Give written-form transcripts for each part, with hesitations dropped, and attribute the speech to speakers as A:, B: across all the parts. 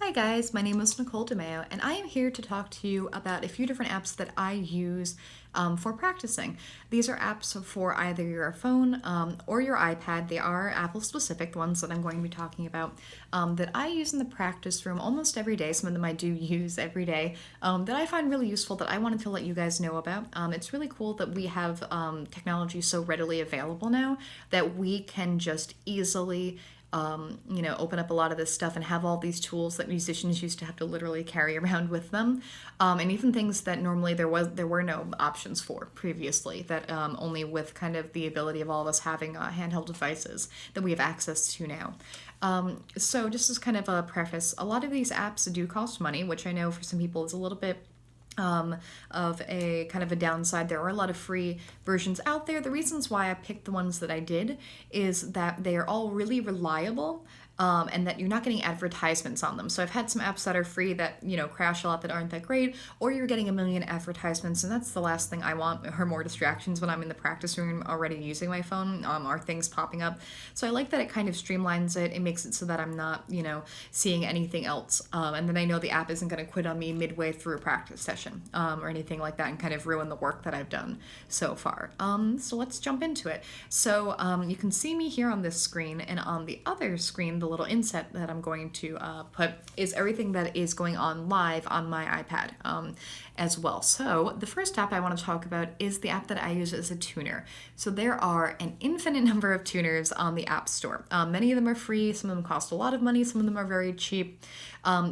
A: Hi guys, my name is Nicole DeMeo, and I am here to talk to you about a few different apps that I use for practicing. These are apps for either your phone or your iPad. They are Apple specific, the ones that I'm going to be talking about, that I use in the practice room almost every day. Some of them I do use every day, that I find really useful that I wanted to let you guys know about. It's really cool that we have technology so readily available now that we can just easily open up a lot of this stuff and have all these tools that musicians used to have to literally carry around with them, and even things that normally there were no options for previously. That only with kind of the ability of all of us having handheld devices that we have access to now. So just as kind of a preface, a lot of these apps do cost money, which I know for some people is a little bit of a kind of a downside. There are a lot of free versions out there. The reasons why I picked the ones that I did is that they are all really reliable. And that you're not getting advertisements on them. So I've had some apps that are free that, crash a lot, that aren't that great, or you're getting a million advertisements, and that's the last thing I want, or more distractions when I'm in the practice room already using my phone, are things popping up. So I like that it kind of streamlines it. It makes it so that I'm not, seeing anything else. And then I know the app isn't going to quit on me midway through a practice session or anything like that and kind of ruin the work that I've done so far. So let's jump into it. So you can see me here on this screen, and on the other screen, the little inset that I'm going to put is everything that is going on live on my iPad as well. So the first app I want to talk about is the app that I use as a tuner. So there are an infinite number of tuners on the App Store. Many of them are free, some of them cost a lot of money, some of them are very cheap.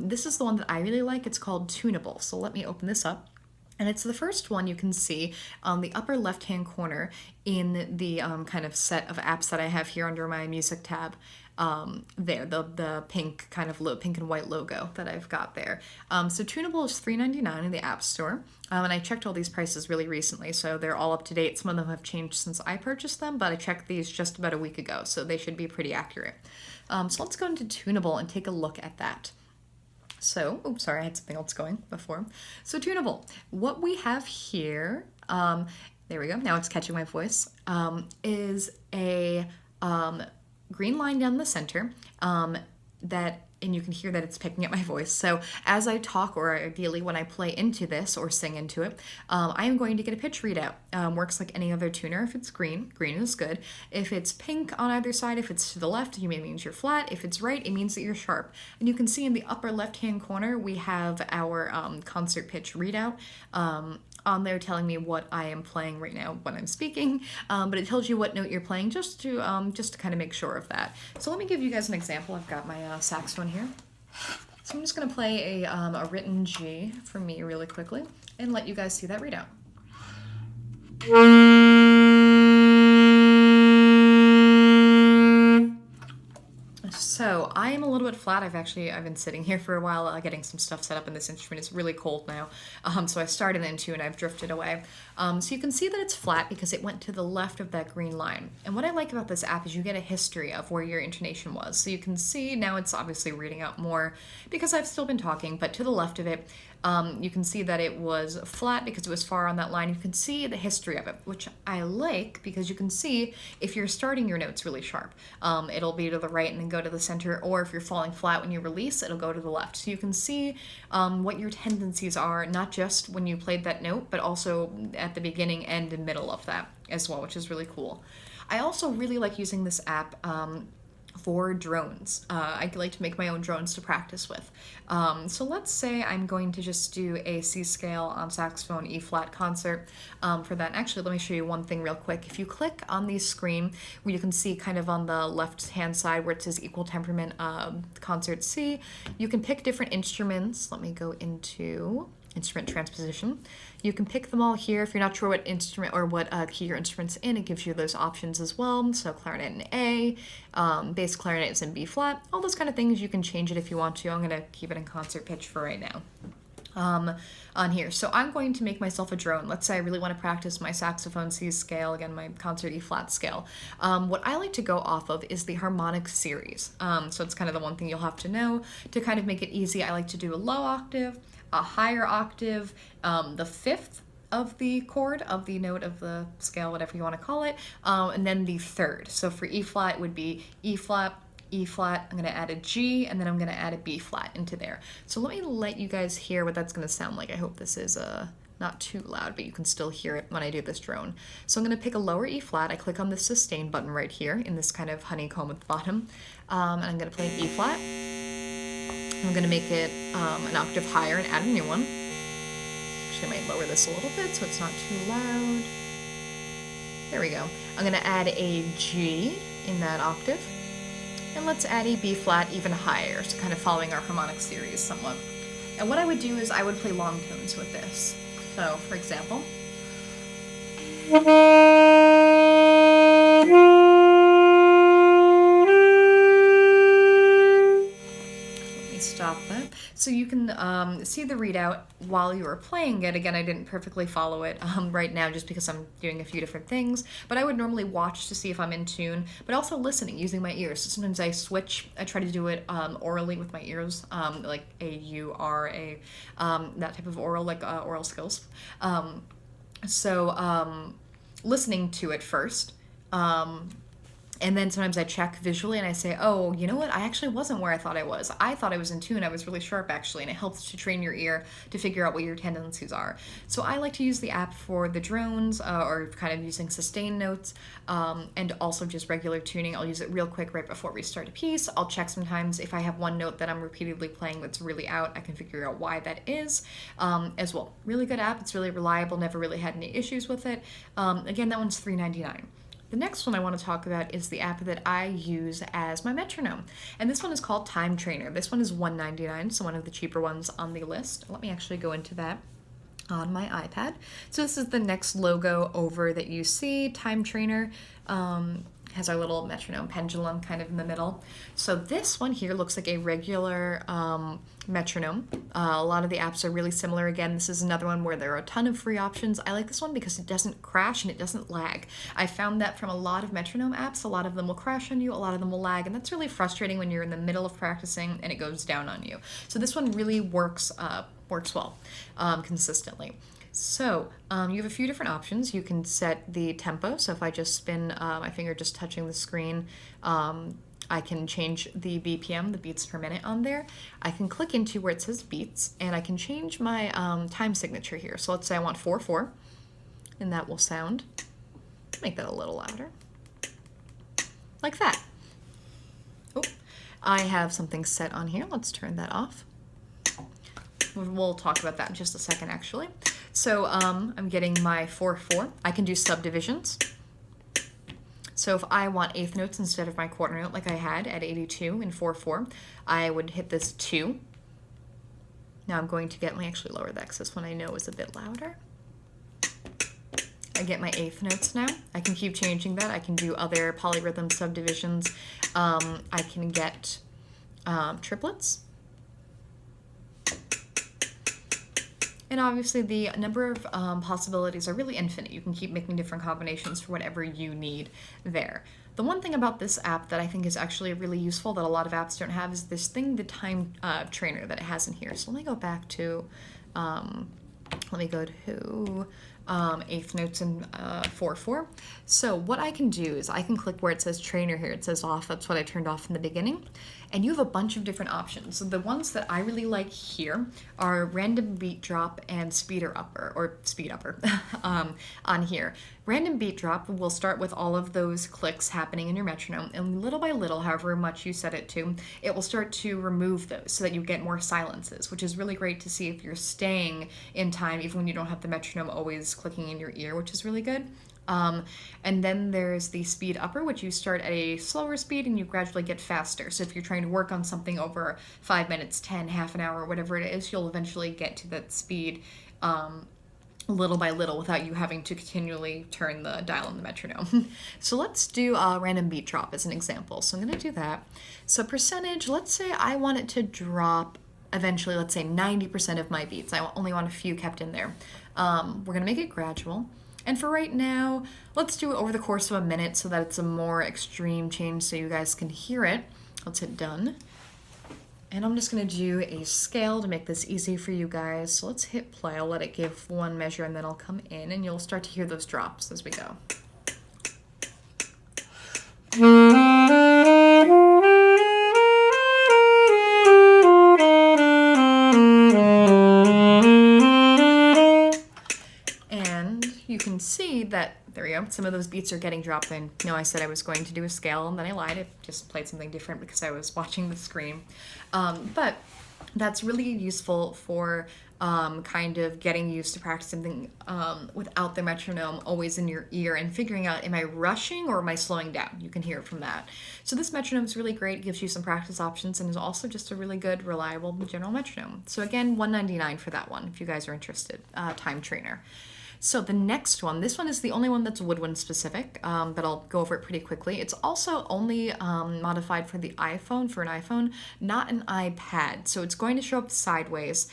A: This is the one that I really like. It's called Tunable. So let me open this up. And it's the first one you can see on the upper left-hand corner in the kind of set of apps that I have here under my music tab. The pink kind of pink and white logo that I've got there. So Tunable is $3.99 in the App Store. And I checked all these prices really recently, so they're all up to date. Some of them have changed since I purchased them, but I checked these just about a week ago, so they should be pretty accurate. So let's go into Tunable and take a look at that. So, oops, sorry, I had something else going before. So Tuneable, what we have here, there we go, now it's catching my voice, is a green line down the center and you can hear that it's picking up my voice. So as I talk, or ideally when I play into this or sing into it, I am going to get a pitch readout. Works like any other tuner. If it's green, green is good. If it's pink on either side, if it's to the left, it means you're flat. If it's right, it means that you're sharp. And you can see in the upper left-hand corner, we have our concert pitch readout on there telling me what I am playing right now when I'm speaking, but it tells you what note you're playing just to kind of make sure of that. So let me give you guys an example. I've got my saxophone here. So I'm just going to play a written G for me really quickly and let you guys see that readout. So I am a little bit flat. I've been sitting here for a while getting some stuff set up in this instrument. It's really cold now. So I started into and I've drifted away. So you can see that it's flat because it went to the left of that green line. And what I like about this app is you get a history of where your intonation was. So you can see now it's obviously reading out more because I've still been talking, but to the left of it, you can see that it was flat because it was far on that line. You can see the history of it, which I like because you can see if you're starting your notes really sharp, it'll be to the right and then go to the center, or if you're falling flat when you release, it'll go to the left. So you can see what your tendencies are, not just when you played that note, but also at the beginning, end, and middle of that as well, which is really cool. I also really like using this app for drones. I like to make my own drones to practice with. So let's say I'm going to just do a C scale on saxophone E-flat concert for that. Actually, let me show you one thing real quick. If you click on the screen where you can see kind of on the left-hand side where it says equal temperament concert C, you can pick different instruments. Let me go into instrument transposition. You can pick them all here. If you're not sure what instrument or what key your instrument's in, it gives you those options as well. So clarinet in A, bass clarinet is in B flat, all those kind of things. You can change it if you want to. I'm gonna keep it in concert pitch for right now. On here. So I'm going to make myself a drone. Let's say I really want to practice my saxophone C scale, again, my concert E flat scale. What I like to go off of is the harmonic series. So it's kind of the one thing you'll have to know to kind of make it easy. I like to do a low octave, a higher octave, the fifth of the chord of the note of the scale, whatever you want to call it, and then the third. So for E flat it would be E flat, E flat, I'm going to add a G, and then I'm going to add a B flat into there. So let me let you guys hear what that's going to sound like. I hope this is not too loud, but you can still hear it when I do this drone. So I'm going to pick a lower E flat. I click on the sustain button right here in this kind of honeycomb at the bottom, and I'm going to play an E flat. I'm going to make it an octave higher and add a new one. Actually, I might lower this a little bit so it's not too loud. There we go. I'm going to add a G in that octave. And let's add a B flat even higher, so kind of following our harmonic series somewhat. And what I would do is I would play long tones with this. So, for example, stop that. So you can see the readout while you are playing it. Again, I didn't perfectly follow it right now just because I'm doing a few different things, but I would normally watch to see if I'm in tune, but also listening using my ears. So sometimes I switch. I try to do it orally with my ears, like A-U-R-A, that type of oral, like oral skills. Listening to it first, and then sometimes I check visually and I say, oh, you know what? I actually wasn't where I thought I was. I thought I was in tune. I was really sharp, actually. And it helps to train your ear to figure out what your tendencies are. So I like to use the app for the drones or kind of using sustain notes and also just regular tuning. I'll use it real quick right before we start a piece. I'll check sometimes if I have one note that I'm repeatedly playing that's really out. I can figure out why that is as well. Really good app. It's really reliable. Never really had any issues with it. Again, that one's $3.99. The next one I want to talk about is the app that I use as my metronome. And this one is called Time Trainer. This one is $1.99, so one of the cheaper ones on the list. Let me actually go into that on my iPad. So this is the next logo over that you see. Time Trainer has our little metronome pendulum kind of in the middle. So this one here looks like a regular metronome. A lot of the apps are really similar. Again, this is another one where there are a ton of free options. I like this one because it doesn't crash and it doesn't lag. I found that from a lot of metronome apps, a lot of them will crash on you, a lot of them will lag, and that's really frustrating when you're in the middle of practicing and it goes down on you. So this one really works well consistently. So you have a few different options. You can set the tempo. So if I just spin my finger just touching the screen, I can change the BPM, the beats per minute on there. I can click into where it says beats, and I can change my time signature here. So let's say I want 4/4, and that will sound, make that a little louder, like that. Oh, I have something set on here. Let's turn that off. We'll talk about that in just a second, actually. So I'm getting my 4/4. I can do subdivisions. So if I want eighth notes instead of my quarter note like I had at 82 in 4/4, I would hit this 2. Now I'm going to let me actually lower that because this one I know is a bit louder. I get my eighth notes now. I can keep changing that. I can do other polyrhythm subdivisions. I can get triplets. And obviously the number of possibilities are really infinite. You can keep making different combinations for whatever you need there. The one thing about this app that I think is actually really useful that a lot of apps don't have is this thing, the time trainer that it has in here. So let me go back to, eighth notes in 4/4. So what I can do is I can click where it says trainer here. It says off. That's what I turned off in the beginning. And you have a bunch of different options. So the ones that I really like here are random beat drop and speed upper on here. Random beat drop will start with all of those clicks happening in your metronome, and little by little, however much you set it to, it will start to remove those so that you get more silences, which is really great to see if you're staying in time even when you don't have the metronome always clicking in your ear, which is really good. And then there's the speed upper, which you start at a slower speed and you gradually get faster. So if you're trying to work on something over 5 minutes, 10, half an hour, whatever it is, you'll eventually get to that speed little by little without you having to continually turn the dial on the metronome. So let's do a random beat drop as an example. So I'm going to do that. So percentage, let's say I want it to drop eventually, let's say 90% of my beats. I only want a few kept in there. We're going to make it gradual. And for right now, let's do it over the course of a minute so that it's a more extreme change so you guys can hear it. Let's hit done. And I'm just going to do a scale to make this easy for you guys. So let's hit play. I'll let it give one measure and then I'll come in and you'll start to hear those drops as we go. that, there you go, some of those beats are getting dropped in. You know, I said I was going to do a scale, and then I lied. It just played something different because I was watching the screen. But that's really useful for kind of getting used to practicing without the metronome always in your ear and figuring out, am I rushing or am I slowing down? You can hear it from that. So this metronome is really great, gives you some practice options, and is also just a really good, reliable general metronome. So again, $199 for that one if you guys are interested. Time Trainer. So the next one, this one is the only one that's Woodwind specific, but I'll go over it pretty quickly. It's also only modified for the iPhone, for an iPhone, not an iPad. So it's going to show up sideways.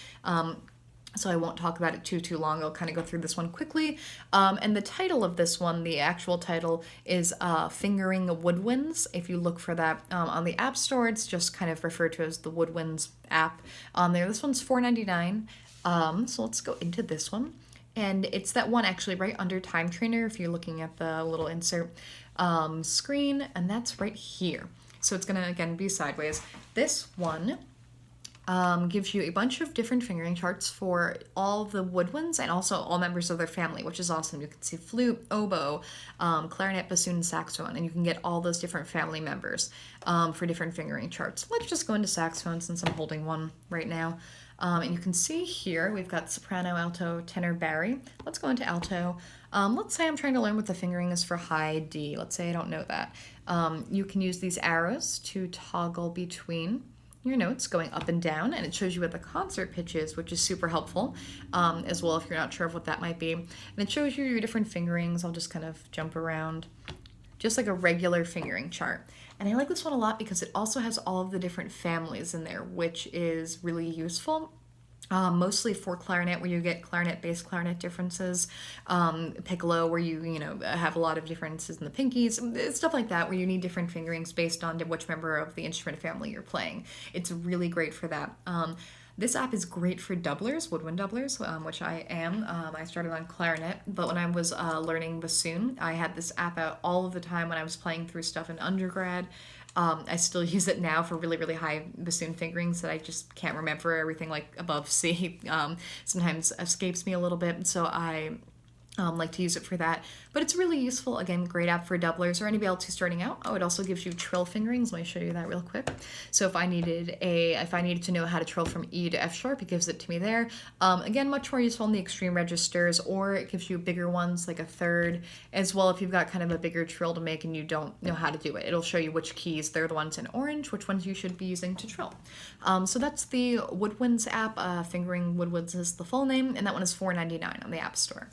A: So I won't talk about it too long. I'll kind of go through this one quickly. And the title of this one, the actual title, is Fingering Woodwinds. If you look for that on the App Store, it's just kind of referred to as the Woodwinds app on there. This one's $4.99. So let's go into this one. And it's that one actually right under Time Trainer if you're looking at the little insert screen, and that's right here. So it's gonna, again, be sideways. This one gives you a bunch of different fingering charts for all the woodwinds and also all members of their family, which is awesome. You can see flute, oboe, clarinet, bassoon, and saxophone, and you can get all those different family members for different fingering charts. Let's just go into saxophone since I'm holding one right now. And you can see here we've got soprano, alto, tenor, bari. Let's go into alto. Let's say I'm trying to learn what the fingering is for high D. Let's say I don't know that. You can use these arrows to toggle between your notes going up and down, and it shows you what the concert pitch is, which is super helpful as well if you're not sure of what that might be. And it shows you your different fingerings. I'll just kind of jump around, just like a regular fingering chart. And I like this one a lot because it also has all of the different families in there, which is really useful. Mostly for clarinet, where you get clarinet, bass clarinet differences, piccolo, where you have a lot of differences in the pinkies, stuff like that, where you need different fingerings based on which member of the instrument family you're playing. It's really great for that. This app is great for doublers, woodwind doublers, which I am. I started on clarinet, but when I was learning bassoon, I had this app out all of the time when I was playing through stuff in undergrad. I still use it now for really, really high bassoon fingerings that I just can't remember. Everything like above C sometimes escapes me a little bit, so I like to use it for that. But it's really useful. Again, great app for doublers or anybody else who's starting out. Oh, it also gives you trill fingerings. Let me show you that real quick. So if I needed to know how to trill from E to F sharp, it gives it to me there. Again, much more useful in the extreme registers, or it gives you bigger ones like a third as well if you've got kind of a bigger trill to make and you don't know how to do it. It'll show you which keys, they're the ones in orange, which ones you should be using to trill. So that's the Woodwinds app. Fingering Woodwinds is the full name, and that one is $4.99 on the App Store.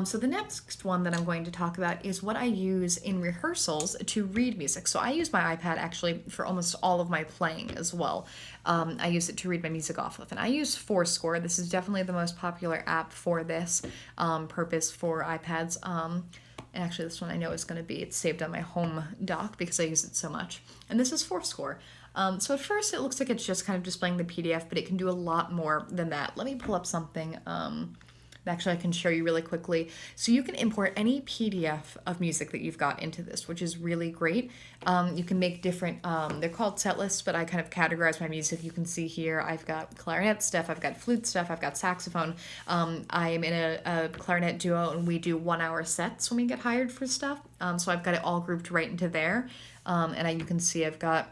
A: So the next one that I'm going to talk about is what I use in rehearsals to read music. So I use my iPad actually for almost all of my playing as well. I use it to read my music off of, and I use ForScore. This is definitely the most popular app for this purpose for iPads. And actually this one I know is going to be, it's saved on my home dock because I use it so much. And this is ForScore. So at first it looks like it's just kind of displaying the PDF, but it can do a lot more than that. Let me pull up something. Actually, I can show you really quickly. So you can import any PDF of music that you've got into this, which is really great. You can make different, they're called set lists, but I kind of categorize my music. You can see here, I've got clarinet stuff, I've got flute stuff, I've got saxophone. I am in a clarinet duo, and we do 1 hour sets when we get hired for stuff. So I've got it all grouped right into there. And you can see I've got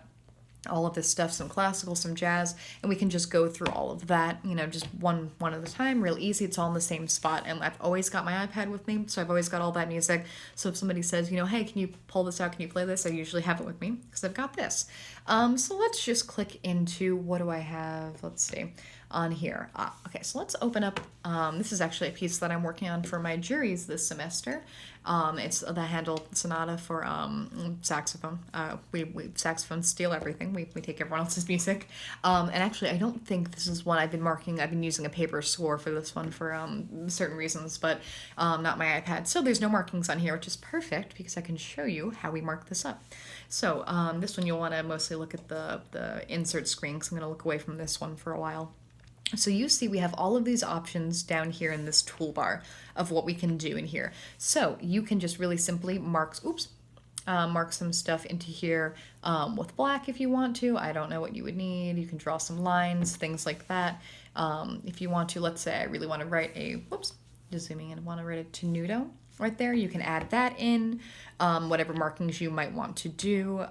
A: all of this stuff, some classical, some jazz, and we can just go through all of that, just one at a time, real easy. It's all in the same spot, and I've always got my iPad with me, so I've always got all that music. So if somebody says, hey, can you pull this out, can you play this, I usually have it with me because I've got this. So let's just click into, what do I have, let's see, on here. Okay, so let's open up, this is actually a piece that I'm working on for my juries this semester. It's the Handel Sonata for saxophone. Saxophones steal everything. We take everyone else's music. And actually, I don't think this is one I've been marking. I've been using a paper score for this one for certain reasons, but not my iPad. So there's no markings on here, which is perfect because I can show you how we mark this up. So this one you'll want to mostly look at the insert screen because I'm going to look away from this one for a while. So you see we have all of these options down here in this toolbar of what we can do in here. So you can just really simply mark some stuff into here with black if you want to. I don't know what you would need. You can draw some lines, things like that. If you want to, let's say I really want to write a, Just zooming in, I want to write a Tuneable right there. You can add that in, whatever markings you might want to do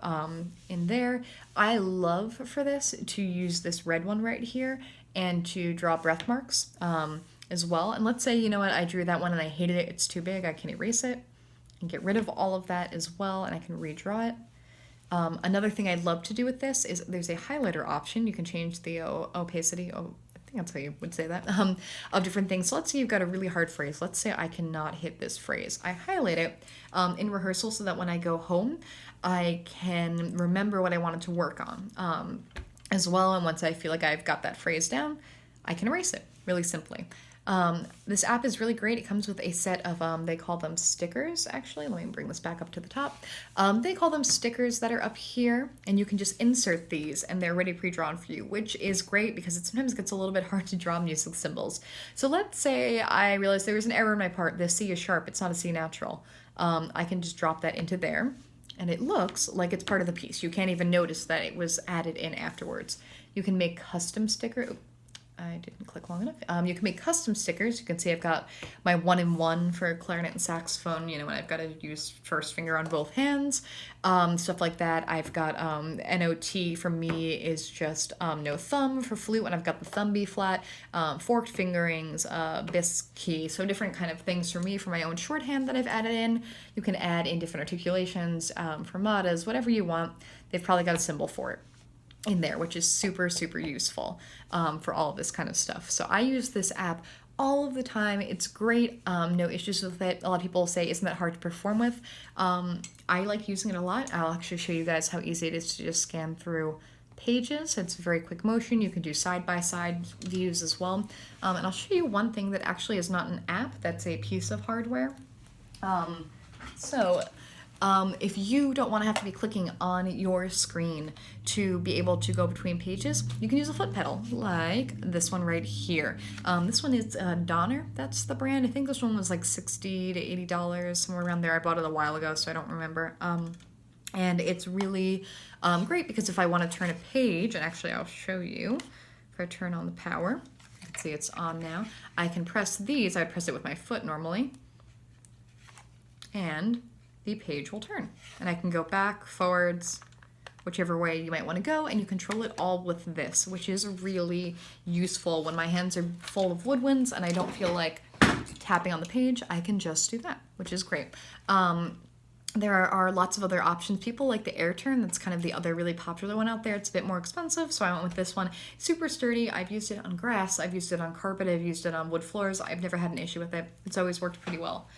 A: in there. I love for this to use this red one right here and to draw breath marks as well. And let's say, you know what, I drew that one and I hated it, it's too big, I can erase it and get rid of all of that as well, and I can redraw it. Another thing I'd love to do with this is there's a highlighter option. You can change the opacity, I think that's how you would say that, of different things. So let's say you've got a really hard phrase. Let's say I cannot hit this phrase. I highlight it in rehearsal so that when I go home, I can remember what I wanted to work on as well. And once I feel like I've got that phrase down, I can erase it really simply. This app is really great. It comes with a set of, they call them stickers, actually. Let me bring this back up to the top. They call them stickers that are up here, and you can just insert these, and they're already pre-drawn for you, which is great because it sometimes gets a little bit hard to draw music symbols. So let's say I realize there was an error in my part. The C is sharp. It's not a C natural. I can just drop that into there, and it looks like it's part of the piece. You can't even notice that it was added in afterwards. You can make custom stickers. I didn't click long enough. You can make custom stickers. You can see I've got my 1-in-1 for clarinet and saxophone, you know, when I've got to use first finger on both hands, stuff like that. I've got NOT for me is just no thumb for flute when I've got the thumb B flat, forked fingerings, bis key, so different kind of things for me for my own shorthand that I've added in. You can add in different articulations, fermatas, whatever you want. They've probably got a symbol for it in there, which is super, super useful for all of this kind of stuff. So I use this app all of the time. It's great. No issues with it. A lot of people say, isn't that hard to perform with? I like using it a lot. I'll actually show you guys how easy it is to just scan through pages. It's a very quick motion. You can do side-by-side views as well. And I'll show you one thing that actually is not an app. That's a piece of hardware. If you don't want to have to be clicking on your screen to be able to go between pages, you can use a foot pedal like this one right here. This one is Donner, that's the brand. I think this one was like $60 to $80, somewhere around there. I bought it a while ago, so I don't remember. And it's really great because if I want to turn a page, and actually I'll show you, if I turn on the power, you can see it's on now. I can press these. I would press it with my foot normally, and the page will turn, and I can go back, forwards, whichever way you might want to go, and you control it all with this, which is really useful when my hands are full of woodwinds and I don't feel like tapping on the page. I can just do that, which is great. There are lots of other options. People like the air turn. That's kind of the other really popular one out there. It's a bit more expensive, so I went with this one. Super sturdy. I've used it on grass. I've used it on carpet. I've used it on wood floors. I've never had an issue with it. It's always worked pretty well.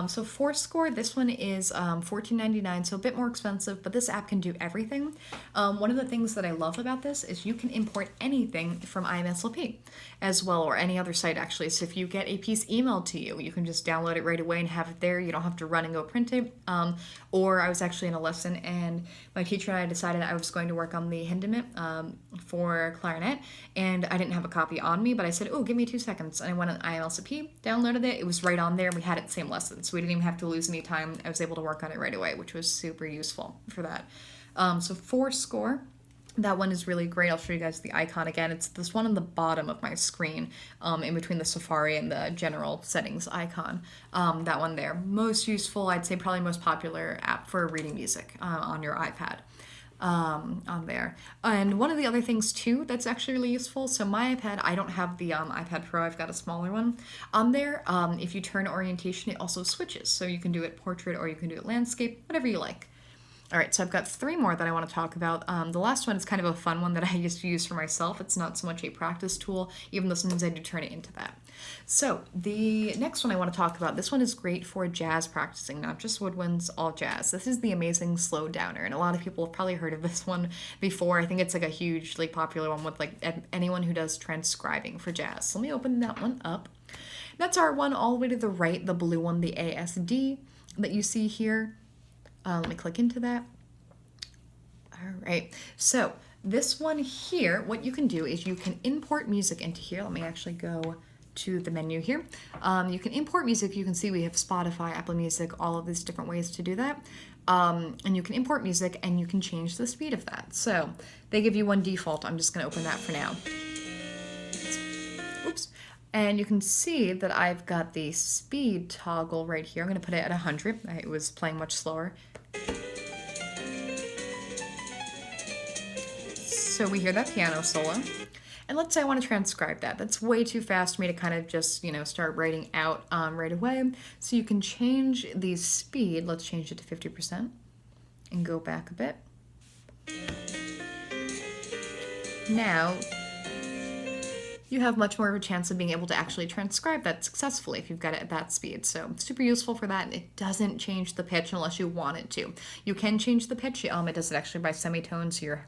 A: So ForScore, this one is $14.99, so a bit more expensive, but this app can do everything. One of the things that I love about this is you can import anything from IMSLP as well, or any other site actually. So if you get a piece emailed to you, you can just download it right away and have it there. You don't have to run and go print it. Or I was actually in a lesson and my teacher and I decided I was going to work on the Hindemith for clarinet, and I didn't have a copy on me, but I said, oh, give me 2 seconds. And I went on IMLCP, downloaded it. It was right on there, and we had it same lesson. So we didn't even have to lose any time. I was able to work on it right away, which was super useful for that. So ForScore, that one is really great. I'll show you guys the icon again. It's this one on the bottom of my screen, in between the Safari and the general settings icon. That one there. Most useful, I'd say probably most popular app for reading music on your iPad. On there. And one of the other things too that's actually really useful, so my iPad, I don't have the iPad Pro, I've got a smaller one. On there, if you turn orientation, it also switches. So you can do it portrait or you can do it landscape, whatever you like. All right, so I've got 3 more that I want to talk about. The last one is kind of a fun one that I used to use for myself. It's not so much a practice tool, even though sometimes I do turn it into that. So the next one I want to talk about, this one is great for jazz practicing, not just woodwinds, all jazz. This is the Amazing Slow Downer, and a lot of people have probably heard of this one before. I think it's like a hugely popular one with like anyone who does transcribing for jazz. So let me open that one up. That's our one all the way to the right, the blue one, the ASD that you see here. Let me click into that. All right, so this one here, what you can do is you can import music into here. Let me actually go to the menu here. You can import music. You can see we have Spotify, Apple Music, all of these different ways to do that. And you can import music and you can change the speed of that. So they give you one default. I'm just going to open that for now. Oops. And you can see that I've got the speed toggle right here. I'm going to put it at 100. It was playing much slower. So we hear that piano solo. And let's say I want to transcribe that. That's way too fast for me to kind of just, start writing out right away. So you can change the speed. Let's change it to 50% and go back a bit. Now, you have much more of a chance of being able to actually transcribe that successfully if you've got it at that speed. So it's super useful for that. It doesn't change the pitch unless you want it to. You can change the pitch. It does it actually by semitones, so you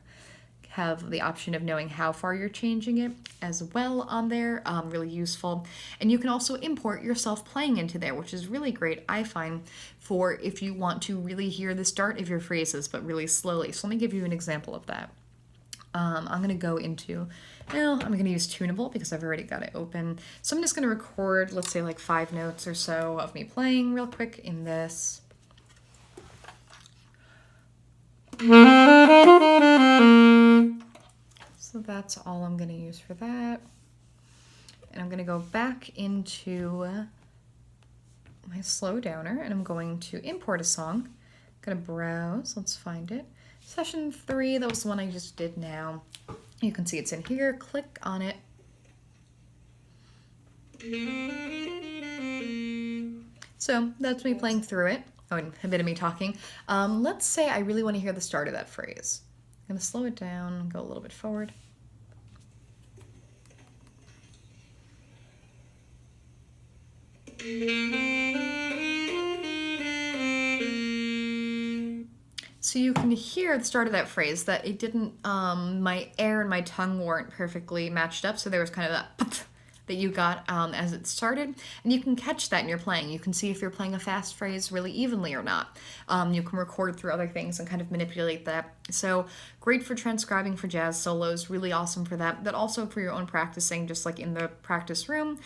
A: have the option of knowing how far you're changing it as well on there. Really useful. And you can also import yourself playing into there, which is really great, I find, for if you want to really hear the start of your phrases, but really slowly. So let me give you an example of that. I'm going to go into, I'm going to use Tuneable because I've already got it open. So I'm just going to record, let's say like 5 notes or so of me playing real quick in this. So that's all I'm going to use for that. And I'm going to go back into my slow downer and I'm going to import a song. I'm going to browse, let's find it. Session 3, that was the one I just did now. You can see it's in here, click on it. So that's me playing through it. Oh, and a bit of me talking. Let's say I really want to hear the start of that phrase. I'm going to slow it down, go a little bit forward. So you can hear the start of that phrase that it didn't, my air and my tongue weren't perfectly matched up, so there was kind of that that you got as it started, and you can catch that in your playing. You can see if you're playing a fast phrase really evenly or not. You can record through other things and kind of manipulate that. So great for transcribing for jazz solos, really awesome for that, but also for your own practicing, just like in the practice room,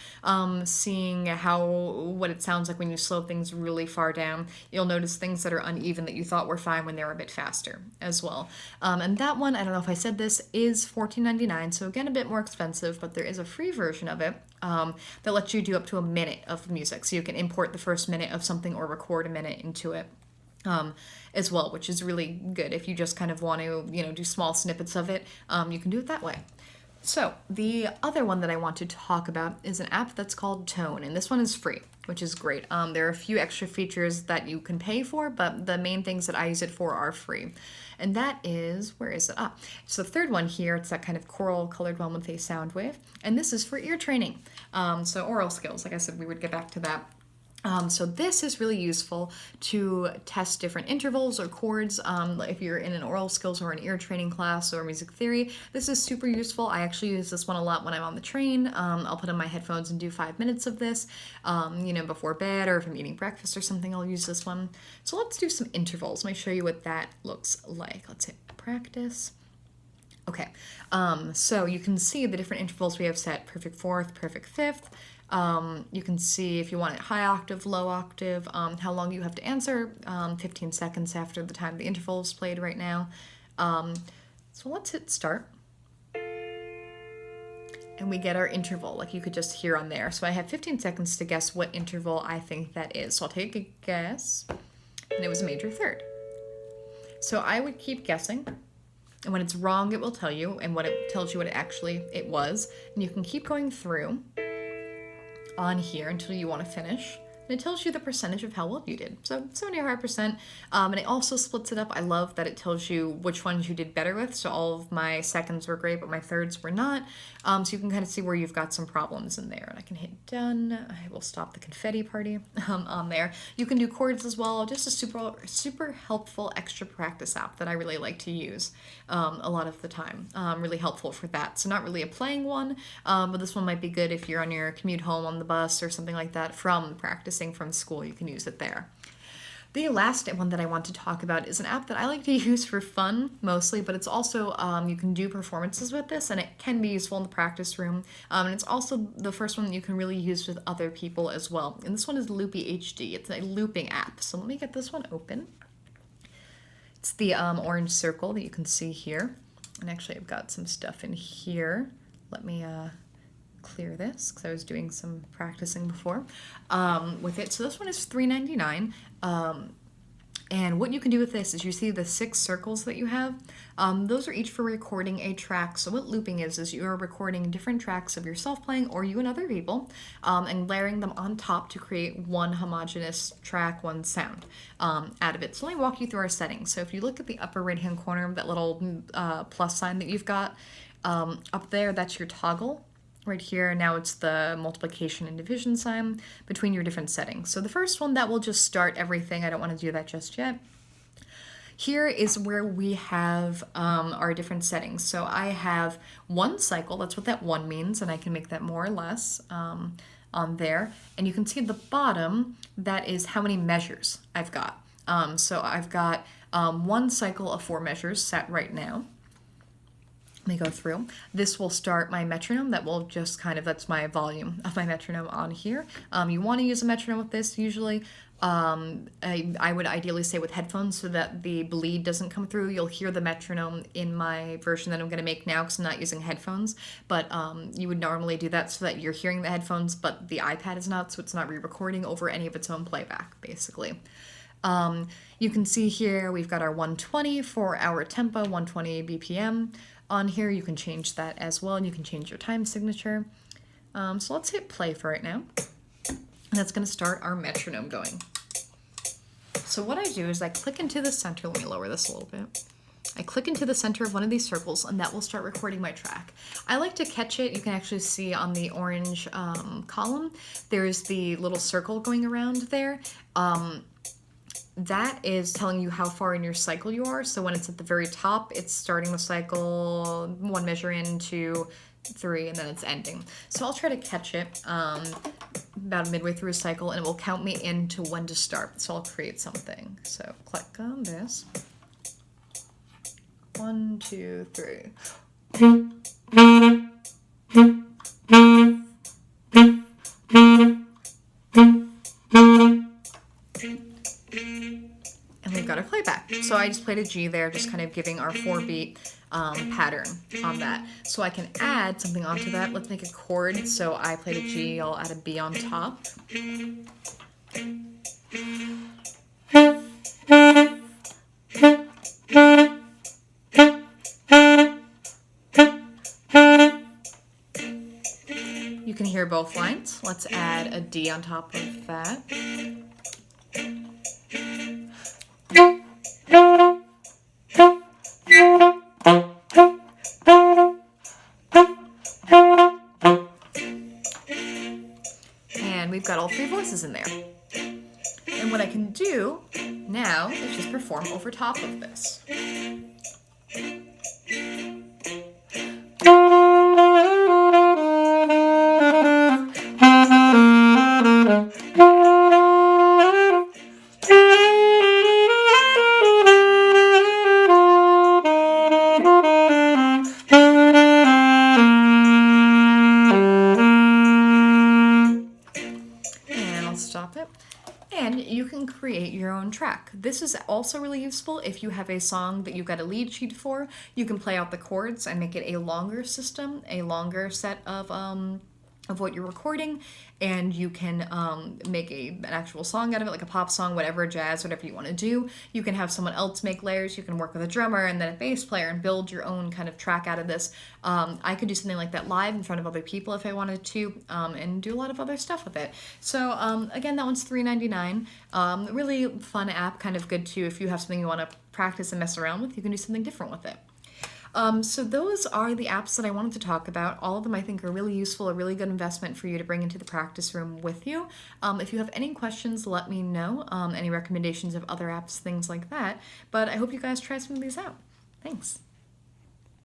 A: seeing what it sounds like when you slow things really far down. You'll notice things that are uneven that you thought were fine when they were a bit faster as well. And that one, I don't know if I said this, is $14.99, so again a bit more expensive, but there is a free version of it that lets you do up to a minute of music. So you can import the first minute of something or record a minute into it as well, which is really good. If you just kind of want to, do small snippets of it, you can do it that way. So the other one that I want to talk about is an app that's called Tone, and this one is free, which is great. There are a few extra features that you can pay for, but the main things that I use it for are free. And that is, where is it? It's the third one here. It's that kind of coral colored one with a sound wave. And this is for ear training. So oral skills, like I said, we would get back to that. So this is really useful to test different intervals or chords. If you're in an oral skills or an ear training class or music theory, this is super useful. I actually use this one a lot when I'm on the train. I'll put on my headphones and do 5 minutes of this, before bed, or if I'm eating breakfast or something, I'll use this one. So let's do some intervals. Let me show you what that looks like. Let's hit practice. Okay, so you can see the different intervals we have set: perfect fourth, perfect fifth. You can see if you want it high octave, low octave, how long you have to answer, 15 seconds after the time the interval is played right now. So let's hit start. And we get our interval, like you could just hear on there. So I have 15 seconds to guess what interval I think that is. So I'll take a guess, and it was a major third. So I would keep guessing. And when it's wrong, it will tell you, and what it tells you what it was. And you can keep going through on here until you want to finish. And it tells you the percentage of how well you did. So 75%. And it also splits it up. I love that it tells you which ones you did better with. So all of my seconds were great, but my thirds were not. So you can kind of see where you've got some problems in there. And I can hit done. I will stop the confetti party on there. You can do chords as well. Just a super helpful extra practice app that I really like to use a lot of the time. Really helpful for that. So not really a playing one, but this one might be good if you're on your commute home on the bus or something like that from practicing from school. You can use it there. The last one that I want to talk about is an app that I like to use for fun mostly, but it's also, you can do performances with this, and it can be useful in the practice room. And it's also the first one that you can really use with other people as well. And this one is Loopy HD. It's a looping app. So let me get this one open. It's the orange circle that you can see here. And actually I've got some stuff in here. Let me clear this because I was doing some practicing before with it. So this one is $3.99. And what you can do with this is you see the 6 circles that you have. Those are each for recording a track. So what looping is you are recording different tracks of yourself playing or you and other people and layering them on top to create one homogeneous track, one sound out of it. So let me walk you through our settings. So if you look at the upper right-hand corner of that little plus sign that you've got up there, that's your toggle. Right here, now it's the multiplication and division sign between your different settings. So the first one, that will just start everything. I don't want to do that just yet. Here is where we have our different settings. So I have 1 cycle, that's what that 1 means, and I can make that more or less on there. And you can see at the bottom, that is how many measures I've got. So I've got 1 cycle of 4 measures set right now. Let me go through. This will start my metronome. That will just kind of, that's my volume of my metronome on here. You want to use a metronome with this usually. I would ideally say with headphones so that the bleed doesn't come through. You'll hear the metronome in my version that I'm going to make now because I'm not using headphones. But you would normally do that so that you're hearing the headphones, but the iPad is not, so it's not re-recording over any of its own playback, basically. You can see here we've got our 120 for our tempo, 120 BPM. On here, you can change that as well, and you can change your time signature. So let's hit play for right now. And that's going to start our metronome going. So what I do is I click into the center. Let me lower this a little bit. I click into the center of one of these circles, and that will start recording my track. I like to catch it. You can actually see on the orange column, there's the little circle going around there. That is telling you how far in your cycle you are. So when it's at the very top, it's starting the cycle 1 measure in, 2, 3, and then it's ending. So I'll try to catch it about midway through a cycle, and it will count me into when to start. So I'll create something. So click on this. 1, 2, 3. And we've got our playback. So I just played a G there, just kind of giving our 4-beat pattern on that. So I can add something onto that. Let's make a chord. So I played a G, I'll add a B on top. You can hear both lines. Let's add a D on top of that. And we've got all 3 voices in there. And what I can do now is just perform over top of this. Stop it. And you can create your own track. This is also really useful if you have a song that you've got a lead sheet for. You can play out the chords and make it a longer system, a longer set of what you're recording, and you can make an actual song out of it, like a pop song, whatever, jazz, whatever you want to do. You can have someone else make layers. You can work with a drummer and then a bass player and build your own kind of track out of this. I could do something like that live in front of other people if I wanted to, and do a lot of other stuff with it. So again, that one's $3.99. Really fun app, kind of good too if you have something you want to practice and mess around with. You can do something different with it. So those are the apps that I wanted to talk about. All of them I think are really useful, a really good investment for you to bring into the practice room with you. If you have any questions, let me know. Any recommendations of other apps, things like that. But I hope you guys try some of these out. Thanks.